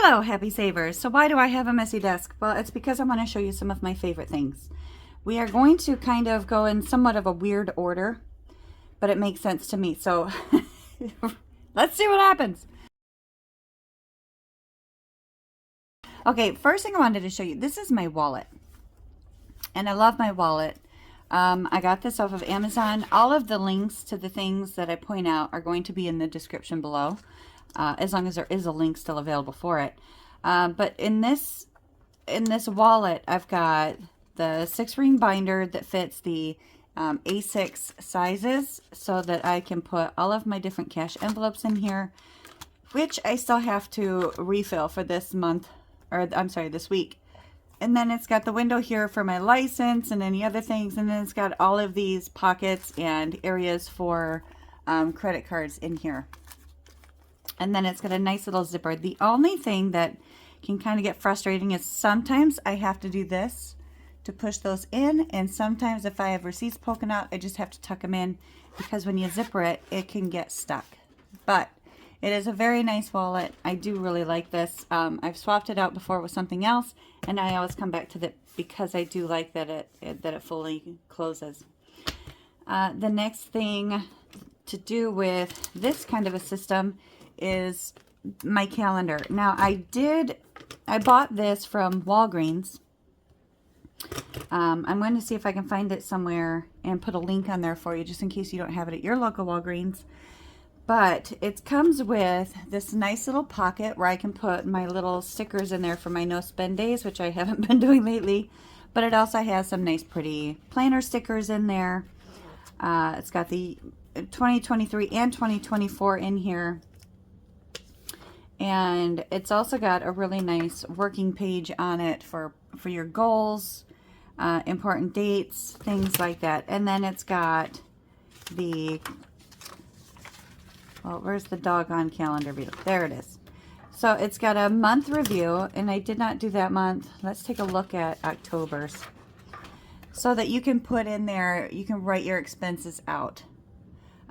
Hello, happy savers. So why do I have a messy desk? Well, it's because I want to show you some of my favorite things. We are going to kind of go in somewhat of a weird order, but it makes sense to me. So let's see what happens. Okay, first thing I wanted to show you, this is my wallet. And I love my wallet. I got this off of Amazon. All of the links to the things that I point out are going to be in the description below. As long as there is a link still available for it. But in this wallet, I've got the 6-ring binder that fits the A6 sizes so that I can put all of my different cash envelopes in here, which I still have to refill for this month, or I'm sorry, this week. And then it's got the window here for my license and any other things. And then it's got all of these pockets and areas for credit cards in here. And then it's got a nice little zipper. The only thing that can kind of get frustrating is sometimes I have to do this to push those in. And sometimes if I have receipts poking out, I just have to tuck them in because when you zipper it, it can get stuck. But it is a very nice wallet. I do really like this. I've swapped it out before with something else, and I always come back to it because I do like that it fully closes. The next thing to do with this kind of a system is my calendar. Now I bought this from Walgreens. I'm going to see if I can find it somewhere and put a link on there for you just in case you don't have it at your local Walgreens. But it comes with this nice little pocket where I can put my little stickers in there for my no spend days, which I haven't been doing lately. But it also has some nice pretty planner stickers in there. It's got the 2023 and 2024 in here. And it's also got a really nice working page on it for your goals, important dates, things like that. And then it's got the, well, where's the doggone calendar view? There it is. So it's got a month review, and I did not do that month. Let's take a look at October's. So that you can put in there, you can write your expenses out.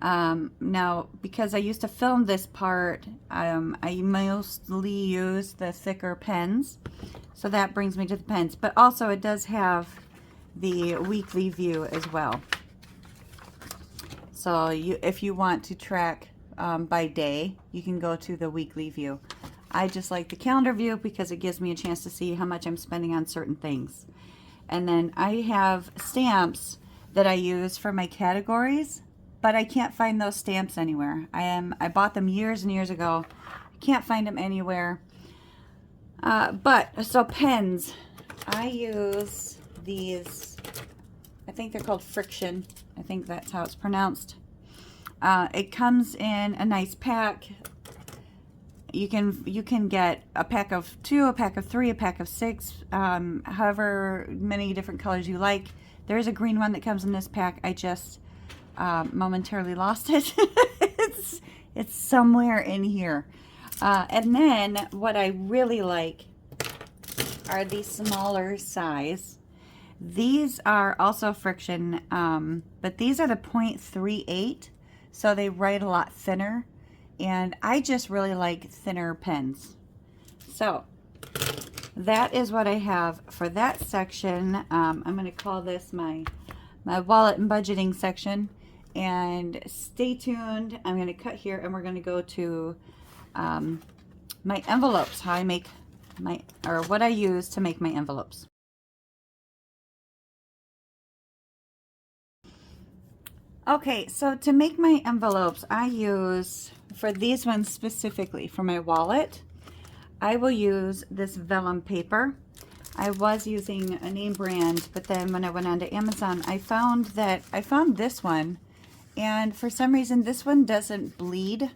Now, because I used to film this part, I mostly use the thicker pens. So that brings me to the pens. But also it does have the weekly view as well. So if you want to track by day, you can go to the weekly view. I just like the calendar view because it gives me a chance to see how much I'm spending on certain things. And then I have stamps that I use for my categories. But I can't find those stamps anywhere. I bought them years and years ago. Can't find them anywhere. So pens. I use these. I think they're called Friction. I think that's how it's pronounced. It comes in a nice pack. You can get a pack of 2, a pack of 3, a pack of 6, however many different colors you like. There is a green one that comes in this pack. I just momentarily lost it. it's somewhere in here. And then what I really like are these smaller size. These are also Friction, but these are the 0.38, so they write a lot thinner, and I just really like thinner pens. So that is what I have for that section. I'm going to call this my wallet and budgeting section. And stay tuned. I'm going to cut here and we're going to go to my envelopes, how I make what I use to make my envelopes. Okay, so to make my envelopes, I use, for these ones specifically, for my wallet, I will use this vellum paper. I was using a name brand, but then when I went onto Amazon, I found this one. And for some reason, this one doesn't bleed.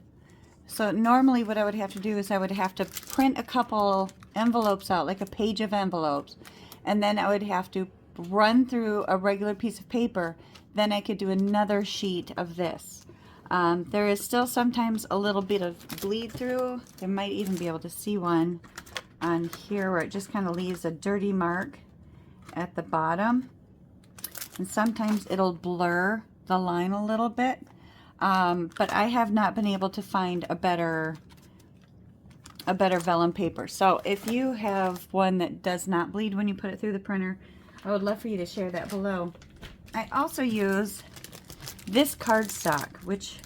So normally what I would have to do is I would have to print a couple envelopes out, like a page of envelopes. And then I would have to run through a regular piece of paper. Then I could do another sheet of this. There is still sometimes a little bit of bleed through. You might even be able to see one on here where it just kind of leaves a dirty mark at the bottom. And sometimes it'll blur the line a little bit, but I have not been able to find a better a better vellum paper. So if you have one that does not bleed when you put it through the printer, I would love for you to share that below. I also use this cardstock, which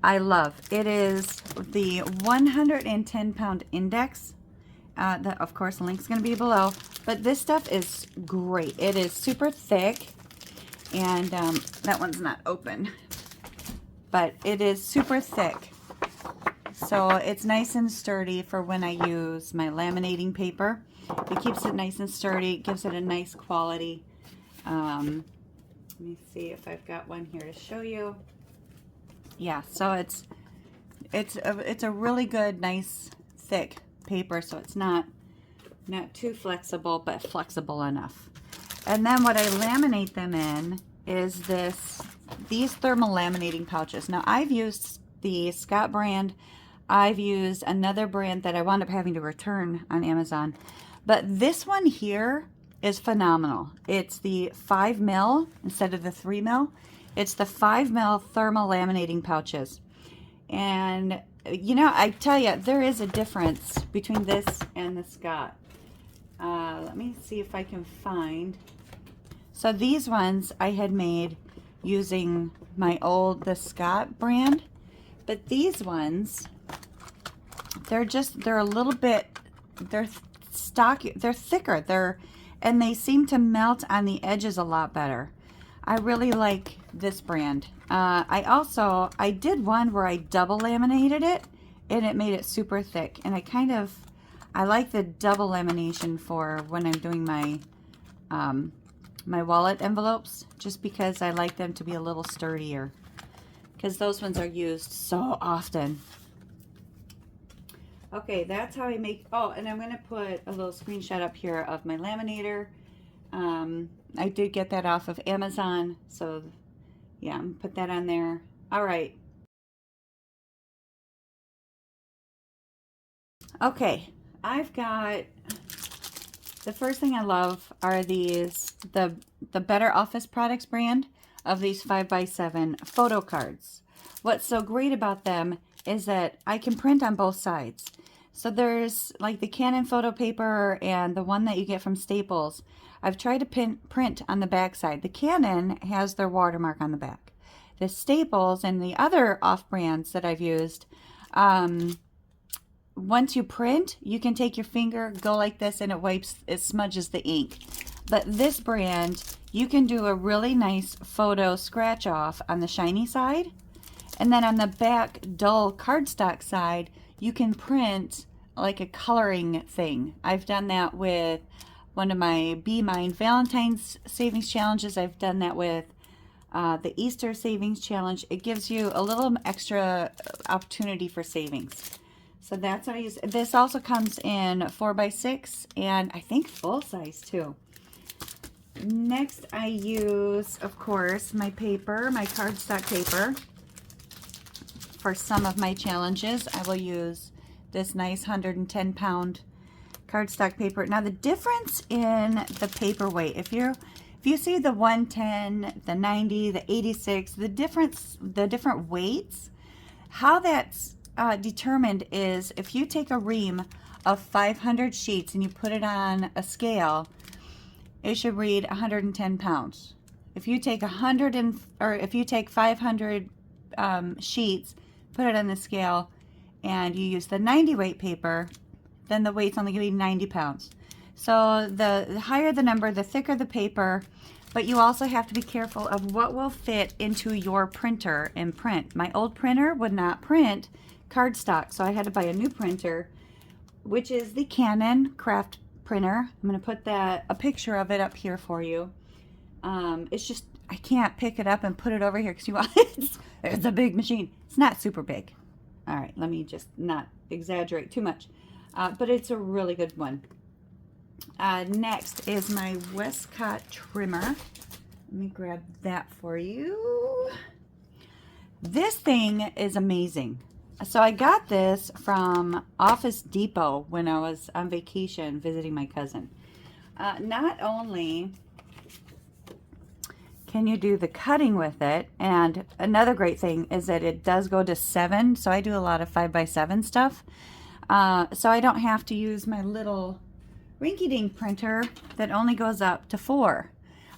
I love. It is the 110-pound index. Of course, the link's going to be below. But this stuff is great. It is super thick. And that one's not open. But it is super thick. So it's nice and sturdy for when I use my laminating paper. It keeps it nice and sturdy. It gives it a nice quality. Let me see if I've got one here to show you. Yeah, so it's a really good, nice, thick paper. So it's not too flexible, but flexible enough. And then what I laminate them in is these thermal laminating pouches. Now I've used the Scott brand. I've used another brand that I wound up having to return on Amazon. But this one here is phenomenal. It's the 5 mil instead of the 3 mil. It's the 5 mil thermal laminating pouches. And, you know, I tell you, there is a difference between this and the Scott. Let me see if I can find. So these ones I had made using the Scott brand. But these ones, they're a little bit, they're stocky, they're thicker, and they seem to melt on the edges a lot better. I really like this brand. I did one where I double laminated it, and it made it super thick. And I like the double lamination for when I'm doing my my wallet envelopes, just because I like them to be a little sturdier, because those ones are used so often. Okay, that's how I make, oh, and I'm going to put a little screenshot up here of my laminator. I did get that off of Amazon, so yeah, I'm going to put that on there. All right. Okay, I've got, the first thing I love are these, the Better Office Products brand of these 5x7 photo cards. What's so great about them is that I can print on both sides. So there's like the Canon photo paper and the one that you get from Staples. I've tried to print on the back side. The Canon has their watermark on the back. The Staples and the other off brands that I've used, once you print, you can take your finger, go like this, and it smudges the ink. But this brand, you can do a really nice photo scratch off on the shiny side. And then on the back dull cardstock side, you can print like a coloring thing. I've done that with one of my Be Mine Valentine's Savings Challenges. I've done that with the Easter Savings Challenge. It gives you a little extra opportunity for savings. So that's what I use. This also comes in 4x6 and I think full size too. Next I use, of course, my paper, my cardstock paper. For some of my challenges, I will use this nice 110-pound cardstock paper. Now the difference in the paper weight, if you see the 110, the 90, the 86, the different weights, how that's determined is if you take a ream of 500 sheets and you put it on a scale, it should read 110 pounds. If you take 500 sheets, put it on the scale, and you use the 90 weight paper, then the weight's only going to be 90 pounds. So the higher the number, the thicker the paper, but you also have to be careful of what will fit into your printer and print. My old printer would not print cardstock, so I had to buy a new printer, which is the Canon Craft printer. I'm going to put a picture of it up here for you. It's just, I can't pick it up and put it over here because it's a big machine. It's not super big. All right, let me just not exaggerate too much. But it's a really good one. Next is my Westcott trimmer. Let me grab that for you. This thing is amazing. So I got this from Office Depot when I was on vacation visiting my cousin. Not only can you do the cutting with it, and another great thing is that it does go to 7, so I do a lot of 5x7 stuff. So I don't have to use my little rinky-dink printer that only goes up to 4.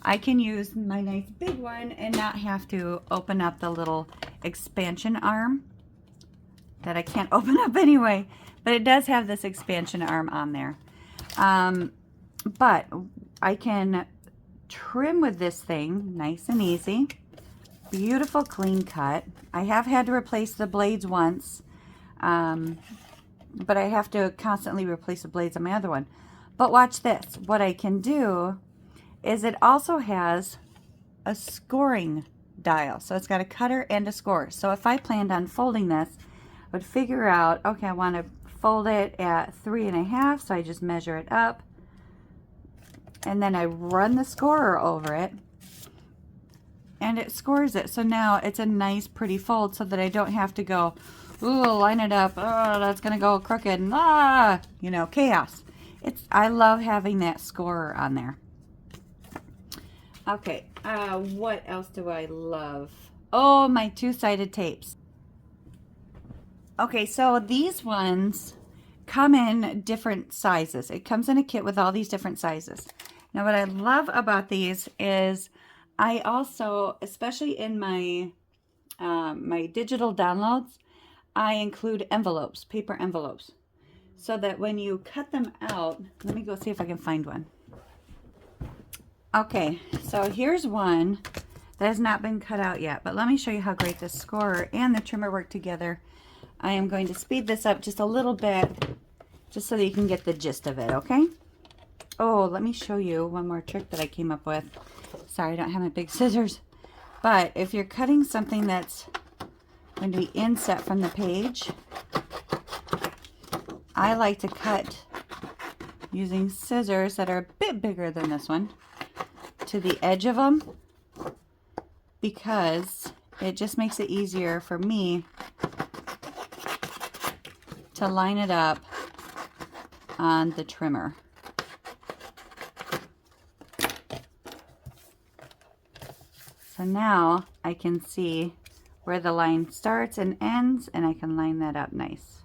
I can use my nice big one and not have to open up the little expansion arm that I can't open up anyway, but it does have this expansion arm on there. But I can trim with this thing nice and easy. Beautiful clean cut. I have had to replace the blades once, but I have to constantly replace the blades on my other one. But watch this. What I can do is it also has a scoring dial. So it's got a cutter and a score. So if I planned on folding this, I would figure out, okay, I want to fold it at 3.5, so I just measure it up. And then I run the scorer over it, and it scores it. So now it's a nice, pretty fold so that I don't have to go, ooh, line it up. Oh, that's going to go crooked. And, you know, chaos. I love having that scorer on there. Okay, what else do I love? Oh, my two-sided tapes. Okay, so these ones come in different sizes. It comes in a kit with all these different sizes. Now, what I love about these is I also, especially in my my digital downloads, I include envelopes, paper envelopes, so that when you cut them out, let me go see if I can find one. Okay, so here's one that has not been cut out yet, but let me show you how great the scorer and the trimmer work together. I am going to speed this up just a little bit, just so that you can get the gist of it, okay? Oh, let me show you one more trick that I came up with. Sorry, I don't have my big scissors. But if you're cutting something that's going to be inset from the page, I like to cut using scissors that are a bit bigger than this one to the edge of them, because it just makes it easier for me to line it up on the trimmer. So now I can see where the line starts and ends, and I can line that up nice.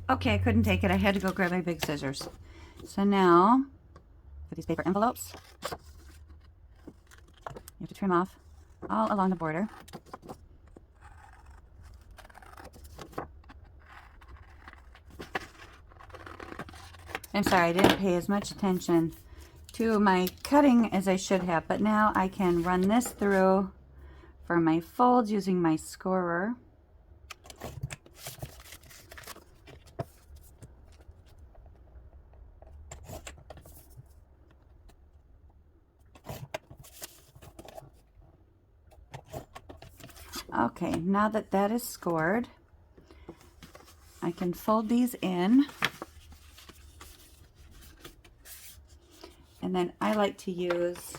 Okay, I couldn't take it. I had to go grab my big scissors. So now, for these paper envelopes, you have to trim off all along the border. I'm sorry, I didn't pay as much attention to my cutting as I should have, but now I can run this through for my folds using my scorer. Okay, now that that is scored, I can fold these in. And then I like to use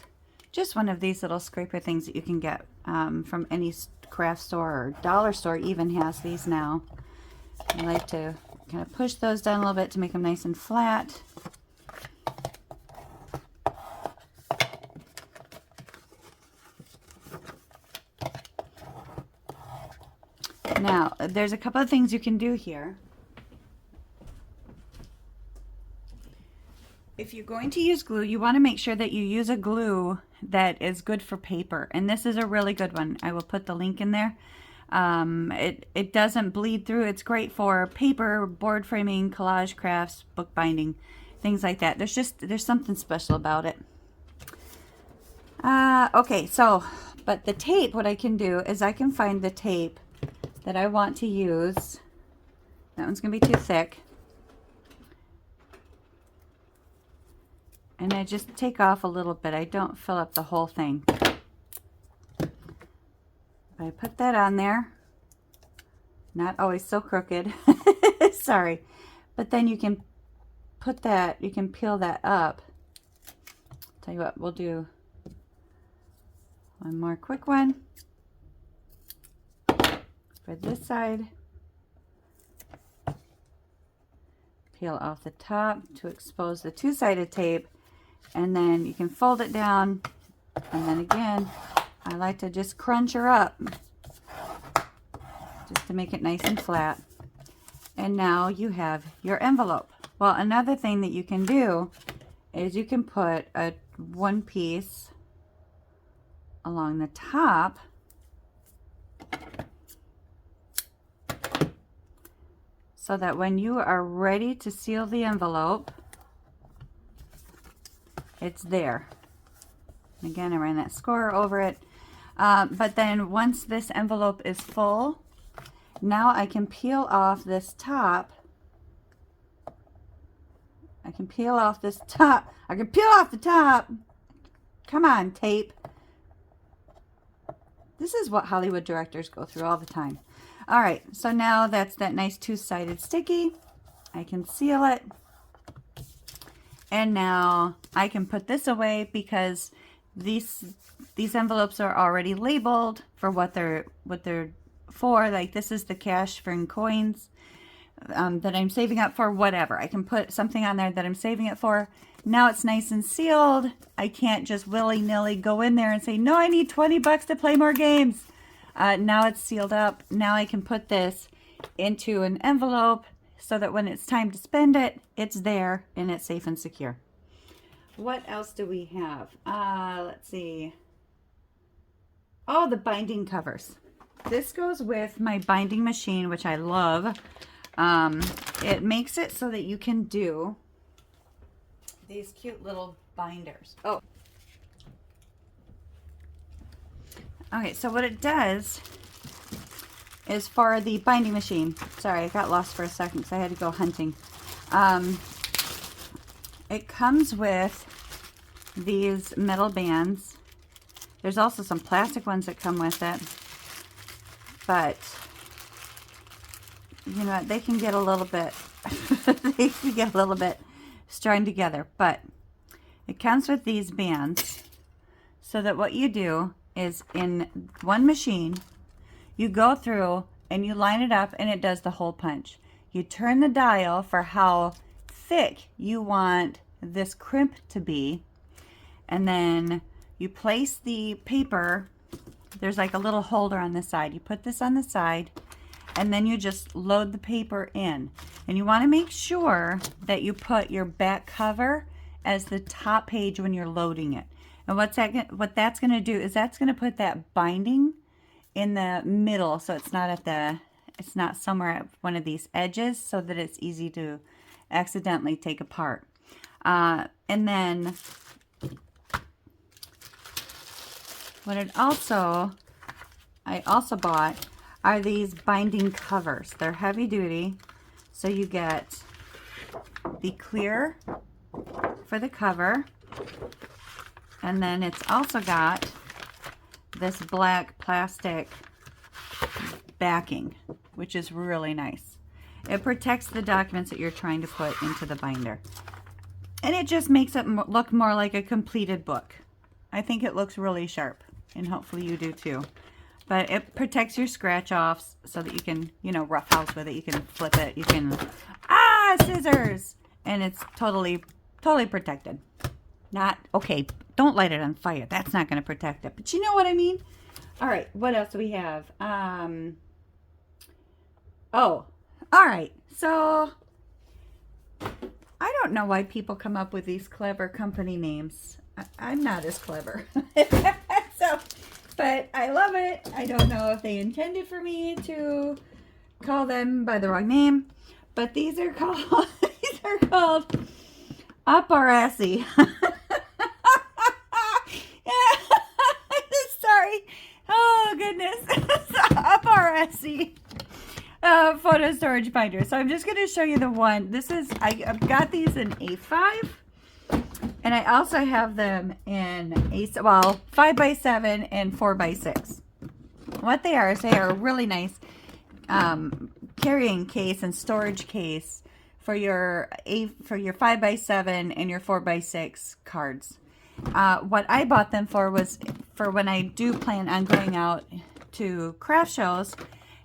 just one of these little scraper things that you can get from any craft store or dollar store even has these now. I like to kind of push those down a little bit to make them nice and flat. Now, there's a couple of things you can do here. If you're going to use glue, you want to make sure that you use a glue that is good for paper. And this is a really good one. I will put the link in there. It doesn't bleed through. It's great for paper, board framing, collage crafts, bookbinding, things like that. There's something special about it. Okay, so, but the tape, what I can do is I can find the tape that I want to use. That one's going to be too thick. And I just take off a little bit. I don't fill up the whole thing. I put that on there. Not always so crooked. Sorry. But then you can put that, you can peel that up. Tell you what, we'll do one more quick one. For this side. Peel off the top to expose the two-sided tape. And then you can fold it down. And then again, I like to just crunch her up just to make it nice and flat. And now you have your envelope. Well, another thing that you can do is you can put a one piece along the top so that when you are ready to seal the envelope, it's there. Again, I ran that score over it. But then once this envelope is full, now I can peel off this top. I can peel off this top. I can peel off the top. Come on, tape. This is what Hollywood directors go through all the time. All right, so now that's that nice two-sided sticky. I can seal it. And now I can put this away because these envelopes are already labeled for what they're for. Like this is the cash for coins that I'm saving up for, whatever. I can put something on there that I'm saving it for. Now it's nice and sealed. I can't just willy-nilly go in there and say, no, I need 20 bucks to play more games. Now it's sealed up. Now I can put this into an envelope so that when it's time to spend it, it's there and it's safe and secure. What else do we have? Let's see. Oh, the binding covers. This goes with my binding machine, which I love. It makes it so that you can do these cute little binders. Oh. Okay, so what it does is for the binding machine. Sorry, I got lost for a second because I had to go hunting. It comes with these metal bands. There's also some plastic ones that come with it. But, you know, they can get a little bit, they can get a little bit strung together. But it comes with these bands so that what you do is in one machine, you go through and you line it up and it does the hole punch. You turn the dial for how thick you want this crimp to be, and then you place the paper. There's like a little holder on the side. You put this on the side and then you just load the paper in, and you want to make sure that you put your back cover as the top page when you're loading it. And what that's going to do is that's going to put that binding in the middle, so it's not somewhere at one of these edges, so that it's easy to accidentally take apart. And then what I also bought are these binding covers. They're heavy duty, so you get the clear for the cover, and then it's also got this black plastic backing, which is really nice. It protects the documents that you're trying to put into the binder. And it just makes it look more like a completed book. I think it looks really sharp, and hopefully you do too. But it protects your scratch-offs so that you can, you know, roughhouse with it. You can flip it. You can, scissors! And it's totally protected. Not, okay, don't light it on fire. That's not going to protect it. But you know what I mean? All right, what else do we have? Oh, all right. So, I don't know why people come up with these clever company names. I'm not as clever. But I love it. I don't know if they intended for me to call them by the wrong name. But these are called, Aparassi. Sorry. Oh, goodness. Aparassi photo storage binder. So I'm just going to show you the one. This is, I've got these in A5. And I also have them in 5x7 and 4x6. What they are is they are a really nice carrying case and storage case for your 5x7 and your 4x6 cards. What I bought them for was for when I do plan on going out to craft shows.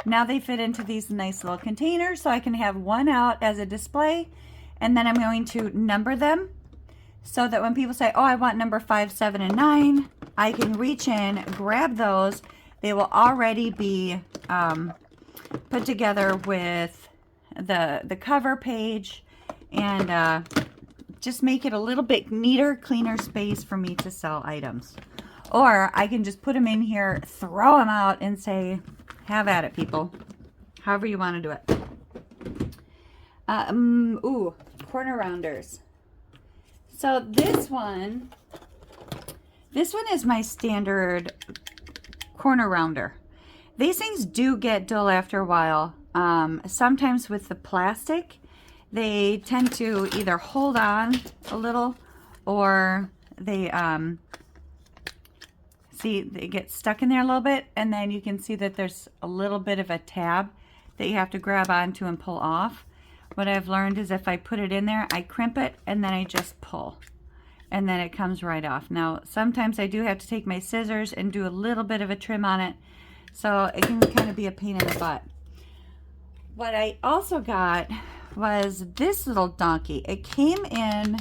Now they fit into these nice little containers, so I can have one out as a display, and then I'm going to number them so that when people say, oh, I want number 5, 7, and 9, I can reach in, grab those. They will already be put together with the cover page, and just make it a little bit neater, cleaner space for me to sell items. Or I can just put them in here, throw them out, and say, have at it, people. However you want to do it. Ooh, corner rounders. So this one is my standard corner rounder. These things do get dull after a while. Sometimes with the plastic, they tend to either hold on a little, or they see, they get stuck in there a little bit, and then you can see that there's a little bit of a tab that you have to grab onto and pull off. What I've learned is if I put it in there, I crimp it, and then I just pull, and then it comes right off. Now, sometimes I do have to take my scissors and do a little bit of a trim on it, so it can kind of be a pain in the butt. What I also got was this little donkey. It came in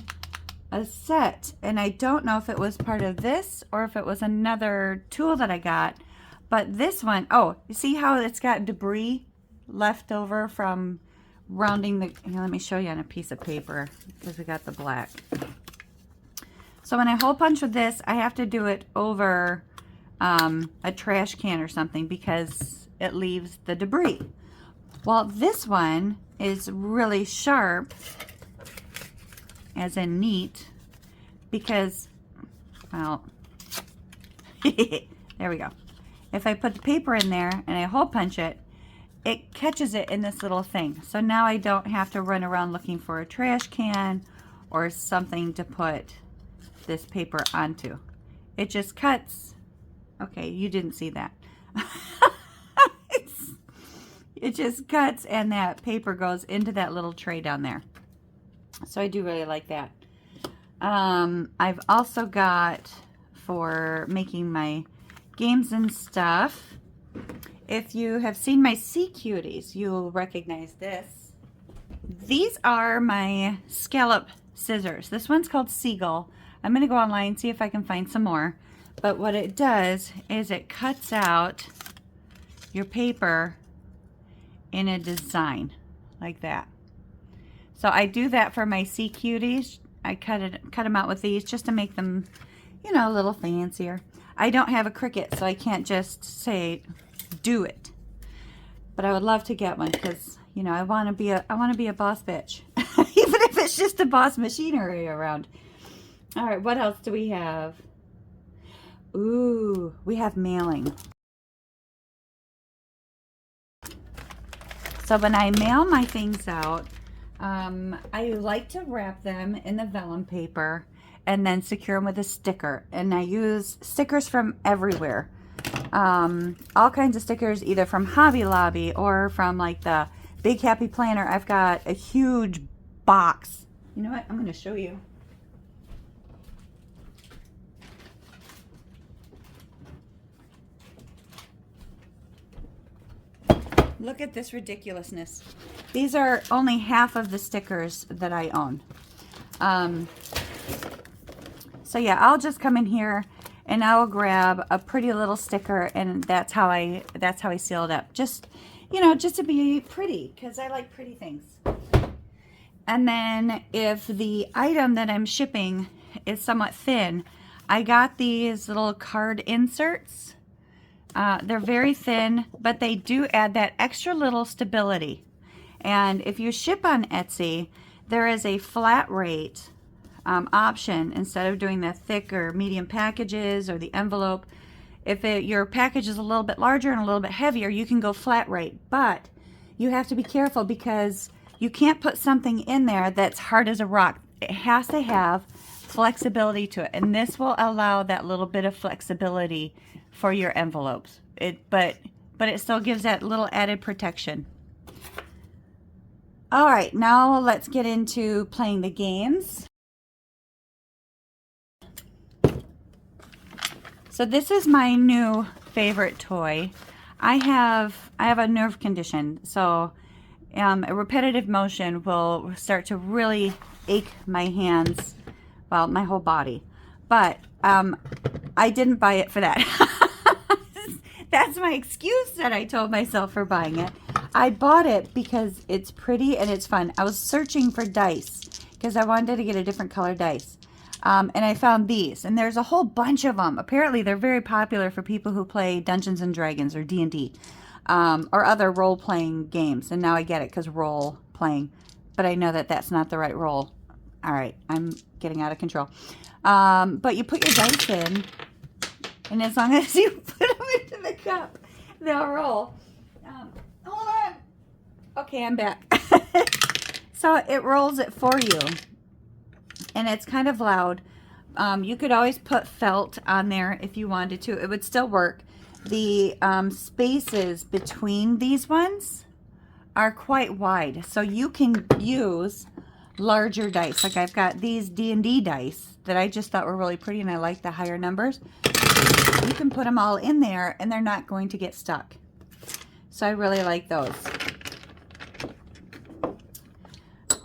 a set, and I don't know if it was part of this or if it was another tool that I got, but this one, oh, you see how it's got debris left over from rounding the, here, let me show you on a piece of paper because we got the black. So when I hole punch with this, I have to do it over a trash can or something because it leaves the debris. Well, this one is really sharp, as in neat, because, well, there we go. If I put the paper in there and I hole punch it, it catches it in this little thing. So now I don't have to run around looking for a trash can or something to put this paper onto. It just cuts. Okay, you didn't see that. It just cuts, and that paper goes into that little tray down there. So I do really like that. I've also got, for making my games and stuff, if you have seen my Sea Cuties, you'll recognize this. These are my scallop scissors. This one's called Seagull. I'm going to go online and see if I can find some more. But what it does is it cuts out your paper in a design like that. So I do that for my Sea Cuties. I cut them out with these just to make them, you know, a little fancier. I don't have a Cricut, so I can't just say do it. But I would love to get one because, you know, I want to be a boss bitch, even if it's just a boss machinery around. All right, what else do we have? Ooh, we have mailing. So when I mail my things out, I like to wrap them in the vellum paper and then secure them with a sticker. And I use stickers from everywhere. All kinds of stickers, either from Hobby Lobby or from like the Big Happy Planner. I've got a huge box. You know what? I'm going to show you. Look at this ridiculousness. These are only half of the stickers that I own. So yeah, I'll just come in here and I'll grab a pretty little sticker, and that's how I seal it up. Just, you know, just to be pretty, because I like pretty things. And then if the item that I'm shipping is somewhat thin, I got these little card inserts. They're very thin, but they do add that extra little stability. And if you ship on Etsy, there is a flat rate option instead of doing the thick or medium packages or the envelope. If your package is a little bit larger and a little bit heavier, you can go flat rate. But you have to be careful because you can't put something in there that's hard as a rock. It has to have flexibility to it. And this will allow that little bit of flexibility for your envelopes. But it still gives that little added protection. All right, now let's get into playing the games. So this is my new favorite toy. I have a nerve condition, so a repetitive motion will start to really ache my hands Well, my whole body. But I didn't buy it for that. That's my excuse that I told myself for buying it. I bought it because it's pretty and it's fun. I was searching for dice because I wanted to get a different color dice. And I found these, and there's a whole bunch of them. Apparently, they're very popular for people who play Dungeons and Dragons or D&D, or other role-playing games. And now I get it because role-playing, but I know that that's not the right role. All right, I'm getting out of control. But you put your dice in, and as long as you put them into the cup, they'll roll. Hold on. Okay, I'm back. So it rolls it for you. And it's kind of loud. You could always put felt on there if you wanted to. It would still work. The spaces between these ones are quite wide. So you can use larger dice. Like I've got these D&D dice that I just thought were really pretty, and I like the higher numbers. You can put them all in there and they're not going to get stuck. So I really like those.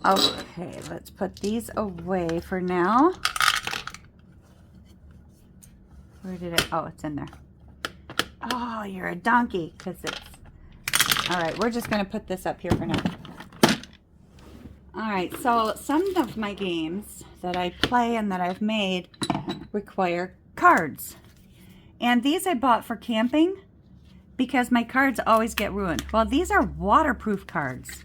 Okay, let's put these away for now. Where did it? Oh, it's in there. Oh, you're a donkey, because it's... All right, we're just going to put this up here for now. All right, so some of my games that I play and that I've made require cards. And these I bought for camping because my cards always get ruined. Well, these are waterproof cards.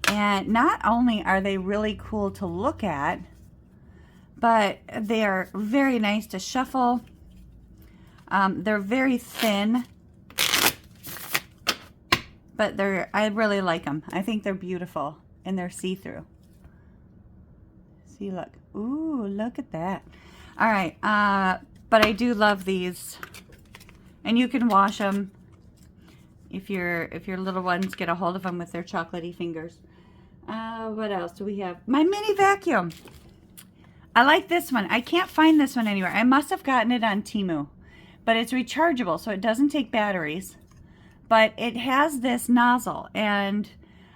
And not only are they really cool to look at, but they are very nice to shuffle. They're very thin, but I really like them. I think they're beautiful, and they're see-through. See, look. Ooh, look at that. All right, but I do love these, and you can wash them if your little ones get a hold of them with their chocolatey fingers. What else do we have? My mini vacuum. I like this one. I can't find this one anywhere. I must have gotten it on Temu, but it's rechargeable, so it doesn't take batteries. But it has this nozzle, and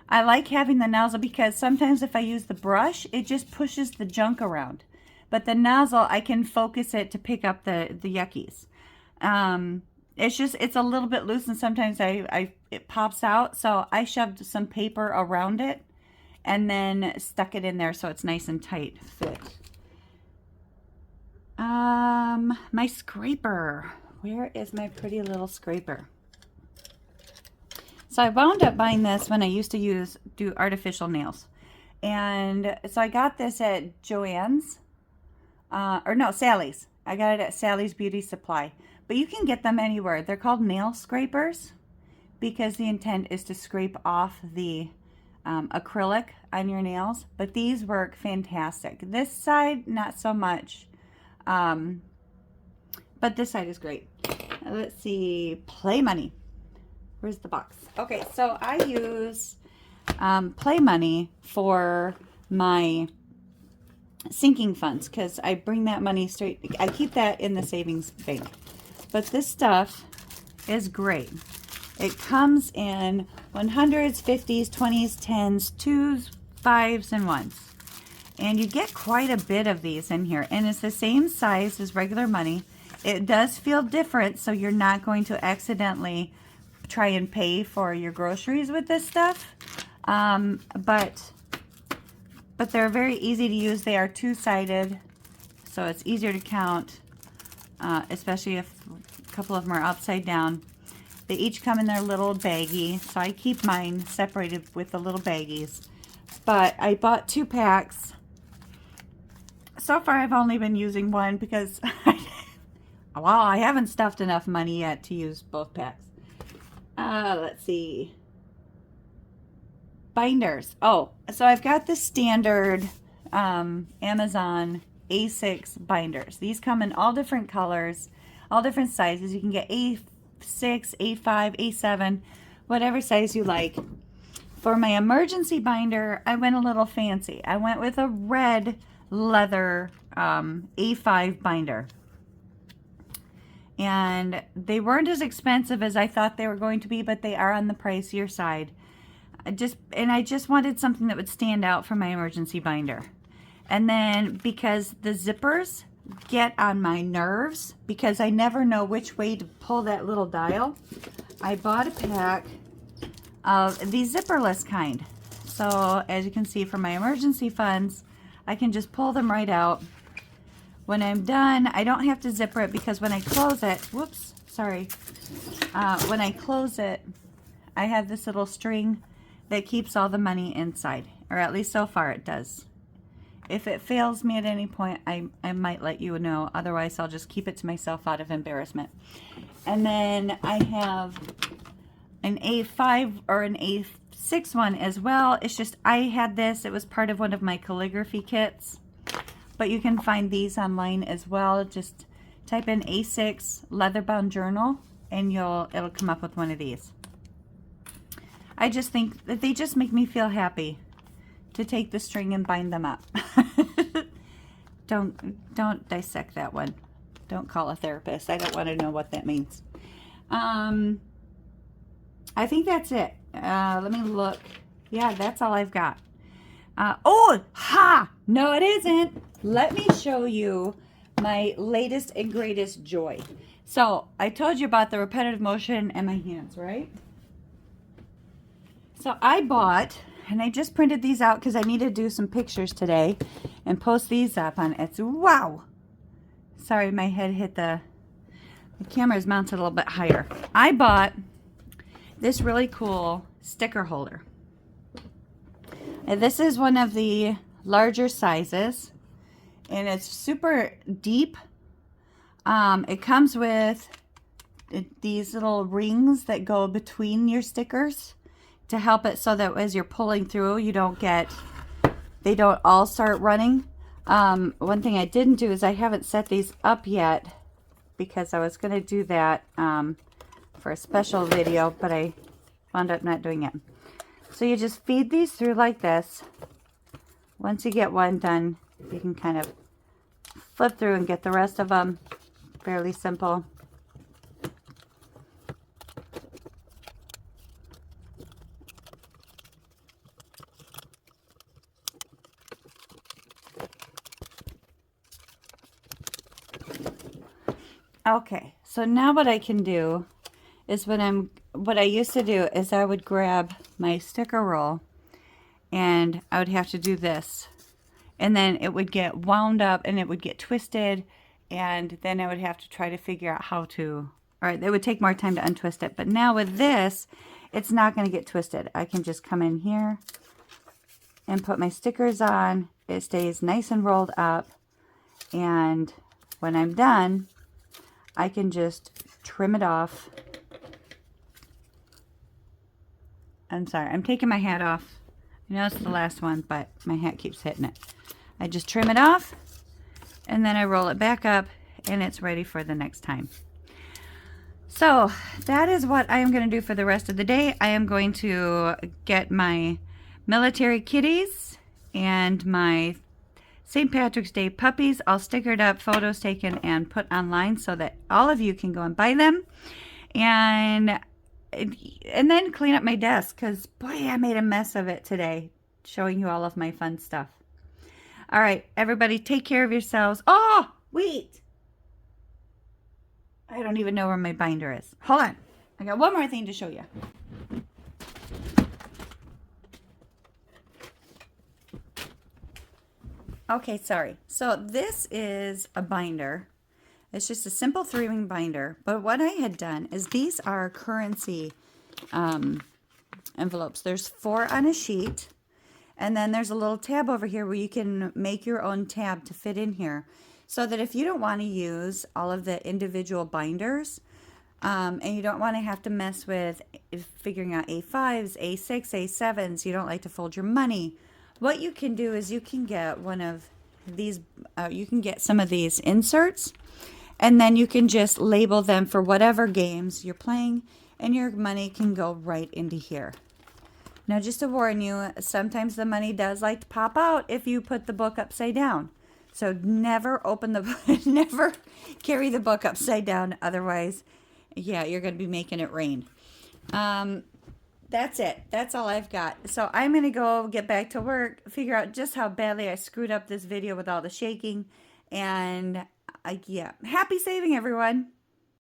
I like having the nozzle because sometimes if I use the brush, it just pushes the junk around. But the nozzle, I can focus it to pick up the yuckies. It's a little bit loose, and sometimes it pops out. So I shoved some paper around it and then stuck it in there so it's nice and tight fit. My scraper. Where is my pretty little scraper? So I wound up buying this when I used to do artificial nails. And so I got this at Joann's, Sally's. I got it at Sally's Beauty Supply. But you can get them anywhere. They're called nail scrapers because the intent is to scrape off the acrylic on your nails. But these work fantastic. This side, not so much. But this side is great. Let's see, Play Money. Where's the box? Okay, so I use Play Money for my sinking funds because I bring that money straight. I keep that in the savings bank. But this stuff is great. It comes in 100s, 50s, 20s, 10s, 2s, 5s, and 1s. And you get quite a bit of these in here. And it's the same size as regular money. It does feel different, so you're not going to accidentally try and pay for your groceries with this stuff. But they're very easy to use. They are two-sided, so it's easier to count, especially if a couple of them are upside down. They each come in their little baggie, so I keep mine separated with the little baggies. But I bought 2 packs. So far, I've only been using one because, well, I haven't stuffed enough money yet to use both packs. Let's see. Binders. Oh, so I've got the standard Amazon A6 binders. These come in all different colors, all different sizes. You can get A6, A5, A7, whatever size you like. For my emergency binder, I went a little fancy. I went with a red leather A5 binder. And they weren't as expensive as I thought they were going to be, but they are on the pricier side. I just wanted something that would stand out for my emergency binder. And then because the zippers get on my nerves, because I never know which way to pull that little dial, I bought a pack of the zipperless kind. So as you can see, for my emergency funds, I can just pull them right out. When I'm done, I don't have to zipper it, because when I close it, whoops, sorry. When I close it, I have this little string that keeps all the money inside, or at least so far it does. If it fails me at any point, I might let you know. Otherwise, I'll just keep it to myself out of embarrassment. And then I have an A5 or an A6 one as well. It's just, I had this. It was part of one of my calligraphy kits. But you can find these online as well. Just type in A6 leather-bound journal, and it'll come up with one of these. I just think that they just make me feel happy to take the string and bind them up. Don't dissect that one. Don't call a therapist. I don't want to know what that means. I think that's it. Let me look. Yeah, that's all I've got. Oh, ha! No, it isn't. Let me show you my latest and greatest joy. So, I told you about the repetitive motion in my hands, right? So, I bought, and I just printed these out because I need to do some pictures today and post these up on Etsy. Wow! Sorry, my head hit the camera is mounted a little bit higher. I bought this really cool sticker holder. And this is one of the larger sizes, and it's super deep. It comes with these little rings that go between your stickers to help it so that as you're pulling through, they don't all start running. One thing I didn't do is I haven't set these up yet, because I was going to do that for a special video, but I wound up not doing it. So you just feed these through like this. Once you get one done, you can kind of flip through and get the rest of them. Fairly simple. Okay, so now what I can do is what I used to do is I would grab my sticker roll and I would have to do this, and then it would get wound up and it would get twisted, and then I would have to try to figure out how to, or it would take more time to untwist it. But now with this, it's not going to get twisted. I can just come in here and put my stickers on. It stays nice and rolled up, and when I'm done, I can just trim it off. I'm sorry, I'm taking my hat off. I know it's the last one, but my hat keeps hitting it. I just trim it off, and then I roll it back up, and it's ready for the next time. So that is what I am going to do for the rest of the day. I am going to get my military kitties and my St. Patrick's Day puppies all stickered up, photos taken, and put online so that all of you can go and buy them. And then clean up my desk, because boy, I made a mess of it today, showing you all of my fun stuff. All right, everybody, take care of yourselves. Oh, wait. I don't even know where my binder is. Hold on. I got one more thing to show you. Okay, sorry. So this is a binder. It's just a simple 3-ring binder. But what I had done is these are currency envelopes. There's 4 on a sheet. And then there's a little tab over here where you can make your own tab to fit in here. So that if you don't want to use all of the individual binders, and you don't want to have to mess with figuring out A5s, A6, A7s, you don't like to fold your money, what you can do is you can get one of these, you can get some of these inserts, and then you can just label them for whatever games you're playing, and your money can go right into here. Now, just to warn you, sometimes the money does like to pop out if you put the book upside down. So never open the, never carry the book upside down. Otherwise, yeah, you're going to be making it rain. that's it. That's all I've got. So I'm going to go get back to work, figure out just how badly I screwed up this video with all the shaking. And yeah, happy saving, everyone.